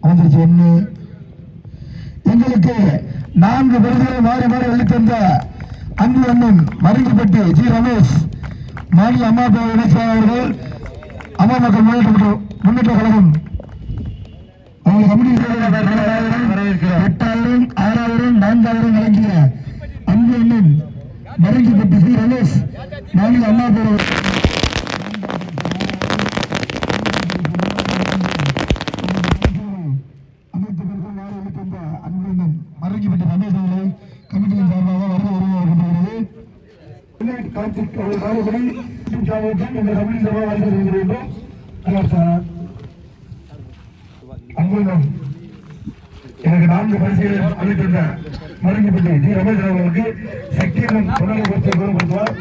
வந்துருச்சு ஒண்ணு. எங்களுக்கு 4 பரிசுகளை மாறி மாறி வெளித்தந்த அன்பு அண்ணன் மருங்கிப்பட்டி ஜி ரமேஷ் மாநில அம்மா இணைச்சாளர்கள் அம்மா மக்கள் முன்னேற்ற கழகம் அவங்க கமிட்டி 8,000 6,000 4,000 வழங்கிய அன்பு அண்ணன் மருங்கிப்பட்டி ஜி ரமேஷ் மாநில அம்மா மருங்கிப்பட்டி ரமேஷ் அவர்களை கமிட்டியின் சார்பாக வருகை வருகிறது. எனக்கு 4 பரிசுகளை அளித்திருந்த மருங்கிப்பட்டி ஜி ரமேஷ் அவர்களுக்கு சக்தியுடன் பொருளை கொடுத்து கௌரவப்படுத்துவார்.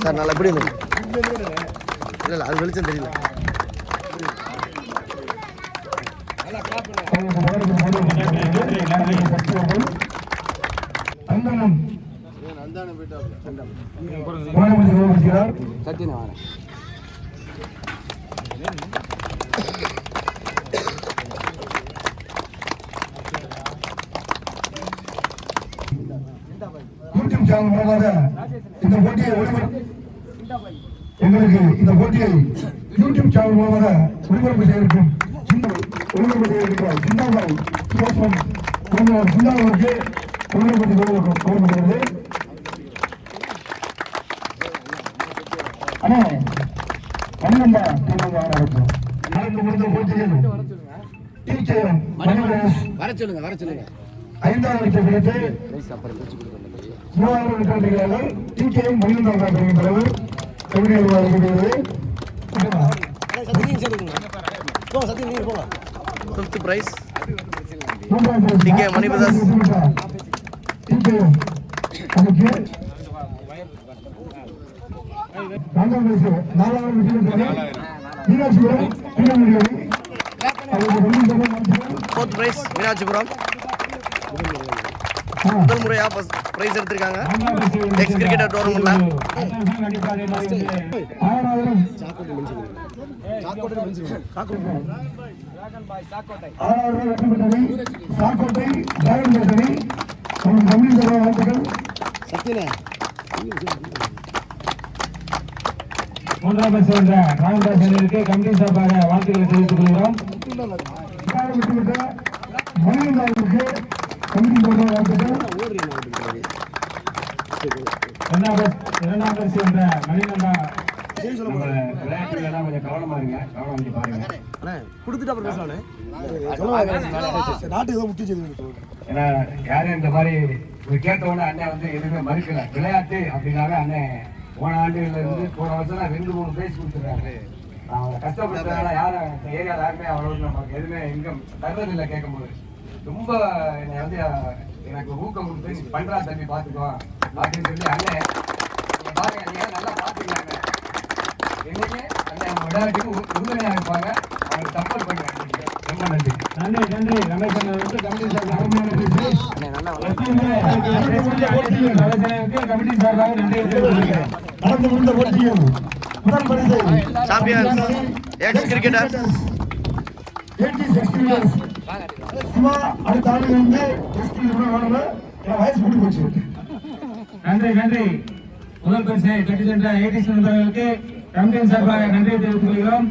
சார் நல்லா எப்படி இல்லை அது வெளிச்சம் தெரியல. யூடியூப் சேனல் மூலமாக இந்த போட்டியை எங்களுக்கு இந்த போட்டியை யூடியூப் சேனல் மூலமாக ஒளிபரப்பு செய்திருக்கும் சிந்தாபாய் சிந்தாபாவுக்கு ஒளிபரப்பு கோரப்படுகிறது. அண்ணே 12 நடந்து முடிந்த போட்டியில் வர சொல்லுங்க 5வது வெற்றி கிடைத்து 3,000 வெற்றியாளர்கள் டிகேஎம் 12வது தலைவர் கவிதை வருகிறது. Fifth prize TK Manipathas. Fourth prize Meenakshipuram. முதல் முறையா பிரைஸ் எடுத்திருக்காங்க எக்ஸ் கிரிக்கெட்டர் டோர்னமெண்ட்ல. மூன்றாம் பரிசு வென்ற ராமதாஸ் அணிக்கு கமிட்டி சார்பாக வாழ்த்துக்களை தெரிவித்துக் கொள்கிறோம். இரண்டாம் பரிசு வென்ற மணிநந்தா விளையாட்டுலாம் கொஞ்சம் கவனமா இருங்க, கவனம் வச்சு பாருங்க. கொடுத்துட்டு அப்புறம் பேசலாம். ஏன்னா யாரும் இந்த மாதிரி கேட்டவொன்னே அண்ணன் வந்து எதுவுமே மறுக்கல. விளையாட்டு அப்படின்னாவே அண்ணன் போன ஆண்டுகள்ல இருந்து போன வருஷம் 2-3 பிரைஸ் கொடுத்துருக்காங்க. அவங்க கஷ்டப்பட்டதால யாரும் இந்த ஏரியாவில் யாருமே அவ்வளவு நமக்கு எதுவுமே இன்கம் தருவதில்லை. கேட்கும் போது ரொம்ப என்னை வந்து எனக்கு ஊக்கம் கொடுத்து பண்றா தம்பி பார்த்துக்கோ அப்படின்னு சொல்லி அண்ணன் பாருங்க, நீங்க நல்லா பார்த்துக்கலாங்க. என்னைக்கு அண்ணன் விளையாட்டுக்கு உறுதுணையாக இருப்பாங்க. அவங்களுக்கு சப்போர்ட் பண்ணுங்க. ரொம்ப நன்றி. நன்றி ரமேஷ் அண்ணனுக்கு கமிட்டி சார்பாக அருமையான கமிட்டி சார்பாக நன்றி தெரிவித்துள்ளேன். நடந்து முடிந்த போட்டியில் முதல் பரிசு சாம்பியன்ஸ் எக்ஸ் கிரிக்கெட்டர் சிவா. அடுத்த ஆண்டு வந்து வயசு கூட்டி போச்சு. நன்றி. முதல் பரிசை பெற்று சென்ற 80 நண்பர்களுக்கு கமிட்டியின் சார்பாக நன்றி தெரிவித்துக் கொள்கிறோம்.